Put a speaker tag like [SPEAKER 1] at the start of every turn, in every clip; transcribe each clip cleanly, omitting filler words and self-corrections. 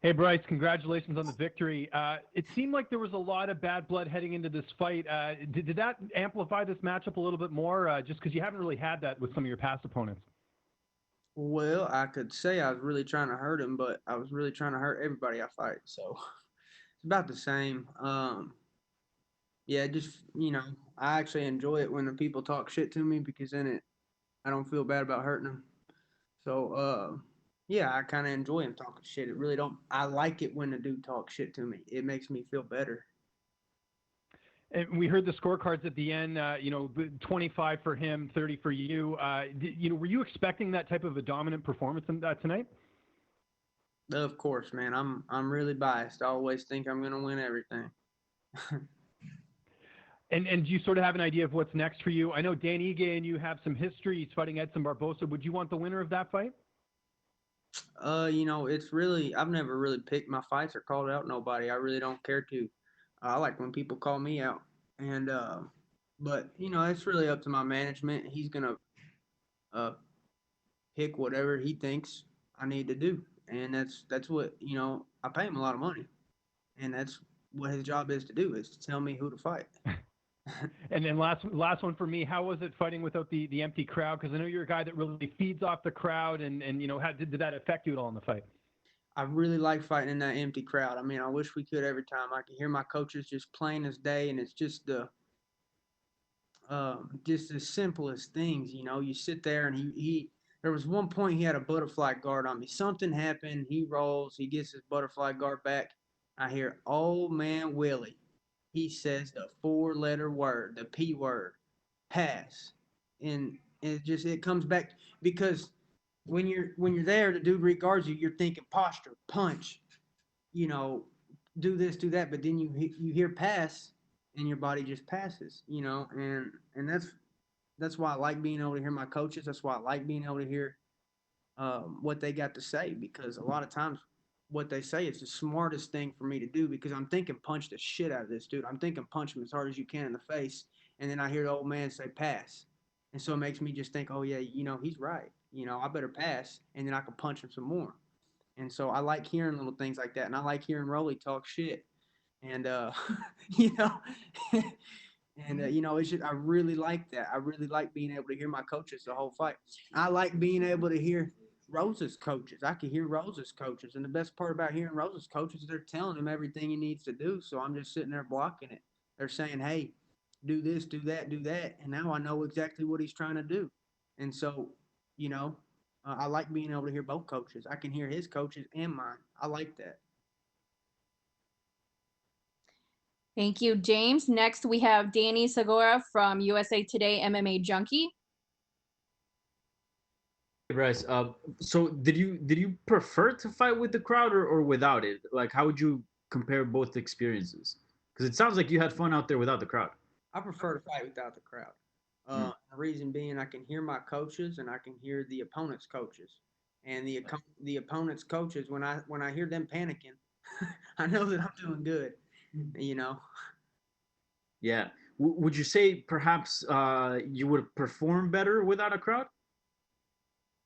[SPEAKER 1] Hey, Bryce, congratulations on the victory. It seemed like there was a lot of bad blood heading into this fight. Did that amplify this matchup a little bit more, just because you haven't really had that with some of your past opponents?
[SPEAKER 2] Well, I could say I was really trying to hurt him, but I was really trying to hurt everybody I fight. So it's about the same. Yeah, just I actually enjoy it when the people talk shit to me because then I don't feel bad about hurting them. So yeah, I kind of enjoy him talking shit. It really don't. I like it when the dude talks shit to me. It makes me feel better.
[SPEAKER 1] And we heard the scorecards at the end. 25 for him, 30 for you. Were you expecting that type of a dominant performance tonight?
[SPEAKER 2] Of course, man. I'm really biased. I always think I'm gonna win everything.
[SPEAKER 1] And do you sort of have an idea of what's next for you? I know Dan Ige and you have some history. He's fighting Edson Barbosa. Would you want the winner of that fight?
[SPEAKER 2] It's really I've never really picked my fights or called out nobody. I really don't care to. I like when people call me out, and but it's really up to my management. He's gonna uh pick whatever he thinks I need to do, and that's what I pay him a lot of money, and that's what his job is to do is to tell me who to fight.
[SPEAKER 1] And then last one for me. How was it fighting without the empty crowd? Because I know you're a guy that really feeds off the crowd, and how did that affect you at all in the fight?
[SPEAKER 2] I really like fighting in that empty crowd. I mean, I wish we could every time. I can hear my coaches just plain as day, and it's just the simplest things. You sit there and he. There was one point he had a butterfly guard on me. Something happened. He rolls. He gets his butterfly guard back. I hear, "Oh man, Willie." He says the four-letter word, the P word, pass, and it comes back because when you're there, the dude regards you. You're thinking posture, punch, you know, do this, do that, but then you hear pass, and your body just passes, and that's why I like being able to hear my coaches. That's why I like being able to hear what they got to say because a lot of times what they say is the smartest thing for me to do because I'm thinking punch the shit out of this dude. I'm thinking punch him as hard as you can in the face, and then I hear the old man say pass, and so it makes me just think, oh yeah, he's right. I better pass, and then I can punch him some more. And so I like hearing little things like that, and I like hearing Rolly talk shit, and you know, and it's just I really like that. I really like being able to hear my coaches the whole fight. I like being able to hear Rosa's coaches. I can hear Rosa's coaches, and the best part about hearing Rosa's coaches is they're telling him everything he needs to do. So I'm just sitting there blocking it. They're saying, "Hey, do this, do that," and now I know exactly what he's trying to do. And so, you know, I like being able to hear both coaches. I can hear his coaches and mine. I like that.
[SPEAKER 3] Thank you, James. Next, we have Danny Segura from USA Today MMA Junkie.
[SPEAKER 4] Hey, Bryce. So did you prefer to fight with the crowd or without it? Like, how would you compare both experiences? Because it sounds like you had fun out there without the crowd.
[SPEAKER 2] I prefer to fight without the crowd.
[SPEAKER 4] Mm.
[SPEAKER 2] The reason being, I can hear my coaches and I can hear the opponent's coaches, and the opponent's coaches when I hear them panicking, I know that I'm doing good. You know,
[SPEAKER 4] Yeah. Would you say perhaps you would perform better without a crowd?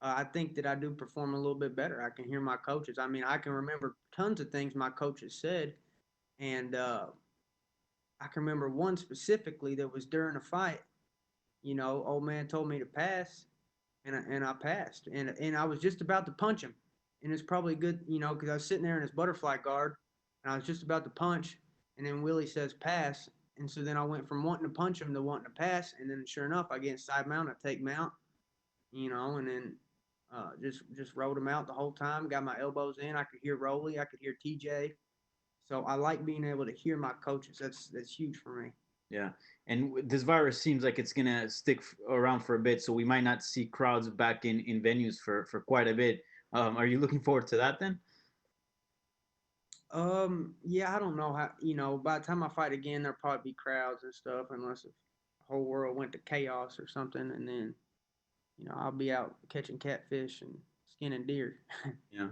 [SPEAKER 2] I think that I do perform a little bit better. I can hear my coaches. I mean, I can remember tons of things my coaches said, and I can remember one specifically that was during a fight. Old man told me to pass, and I passed, and I was just about to punch him, and it's probably good, because I was sitting there in his butterfly guard, and I was just about to punch, and then Willie says pass, and so then I went from wanting to punch him to wanting to pass, and then sure enough, I get inside mount, I take mount, and then just rolled him out the whole time, got my elbows in, I could hear Rolly, I could hear TJ, so I like being able to hear my coaches. That's huge for me.
[SPEAKER 4] Yeah. And this virus seems like it's gonna stick around for a bit, so we might not see crowds back in venues for quite a bit. Are you looking forward to that then?
[SPEAKER 2] Yeah, I don't know how, by the time I fight again, there'll probably be crowds and stuff, unless the whole world went to chaos or something, and then, I'll be out catching catfish and skinning deer.
[SPEAKER 4] Yeah.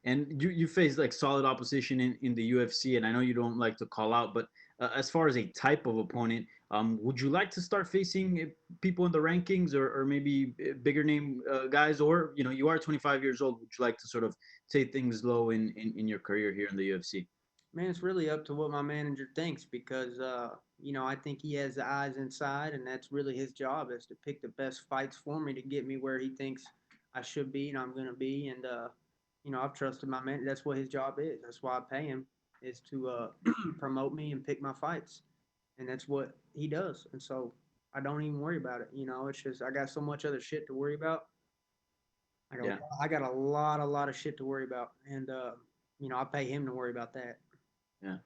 [SPEAKER 4] And you face like solid opposition in the UFC, and I know you don't like to call out, but as far as a type of opponent, would you like to start facing people in the rankings or maybe bigger name guys? Or, you are 25 years old. Would you like to sort of take things low in your career here in the UFC?
[SPEAKER 2] Man, it's really up to what my manager thinks because, I think he has the eyes inside, and that's really his job is to pick the best fights for me to get me where he thinks I should be and I'm going to be. And, I've trusted my man. That's what his job is. That's why I pay him is to promote me and pick my fights. And that's what he does. And so I don't even worry about it. It's just I got so much other shit to worry about. I got a lot of shit to worry about. And, I pay him to worry about that.
[SPEAKER 4] Yeah.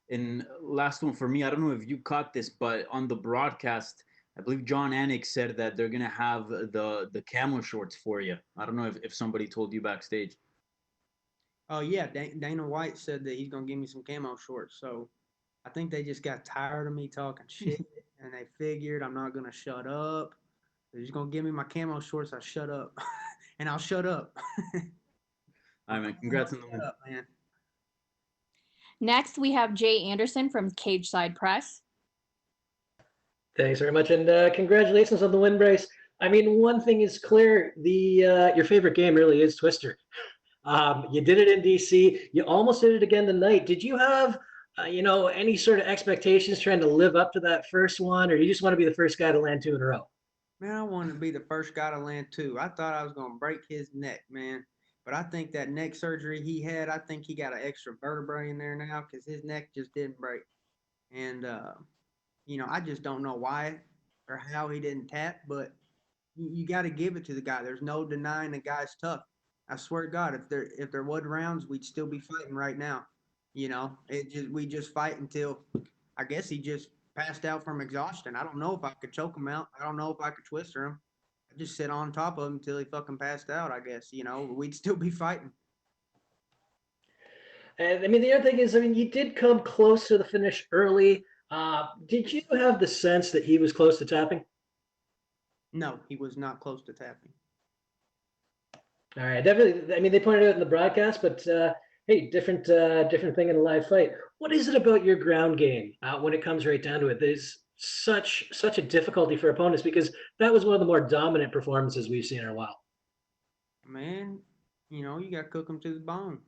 [SPEAKER 4] And last one for me, I don't know if you caught this, but on the broadcast, I believe John Anik said that they're gonna have the camo shorts for you. I don't know if somebody told you backstage.
[SPEAKER 2] Oh yeah, Dana White said that he's gonna give me some camo shorts. So I think they just got tired of me talking shit, and they figured I'm not gonna shut up. They're just gonna give me my camo shorts. I shut up, and I'll shut up.
[SPEAKER 4] All right, man. Congrats on the win.
[SPEAKER 2] Shut up, man.
[SPEAKER 3] Next, we have Jay Anderson from Cage Side Press.
[SPEAKER 5] Thanks very much, and congratulations on the win, Bryce. I mean, one thing is clear: your favorite game really is Twister. You did it in DC. You almost did it again tonight. Did you have, any sort of expectations trying to live up to that first one, or you just want to be the first guy to land 2 in a row?
[SPEAKER 2] Man, I wanted to be the first guy to land 2. I thought I was gonna break his neck, man. But I think that neck surgery he had, I think he got an extra vertebrae in there now because his neck just didn't break. And, I just don't know why or how he didn't tap, but you got to give it to the guy. There's no denying the guy's tough. I swear to God, if there wasn't rounds, we'd still be fighting right now. We just fight until I guess he just passed out from exhaustion. I don't know if I could choke him out. I don't know if I could twister him. I just sit on top of him until he fucking passed out. I guess we'd still be fighting.
[SPEAKER 5] And I mean, the other thing is, you did come close to the finish early. Did you have the sense that he was close to tapping?
[SPEAKER 2] No, he was not close to tapping.
[SPEAKER 5] All right, definitely. I mean, they pointed out in the broadcast, but hey, different thing in a live fight. What is it about your ground game when it comes right down to it? There's such a difficulty for opponents because that was one of the more dominant performances we've seen in a while.
[SPEAKER 2] Man, you got to cook them to the bone.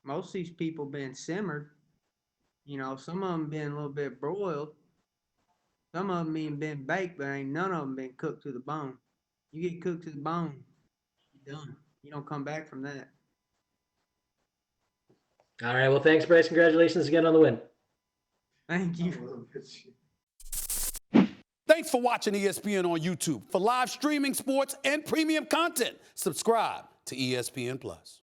[SPEAKER 2] Most of these people been simmered. Some of them been a little bit broiled. Some of them been baked, but ain't none of them been cooked to the bone. You get cooked to the bone, you're done. You don't come back from that.
[SPEAKER 5] All right, well, thanks, Bryce. Congratulations again on the win.
[SPEAKER 2] Thank you.
[SPEAKER 6] Thanks for watching ESPN on YouTube. For live streaming, sports, and premium content, subscribe to ESPN+.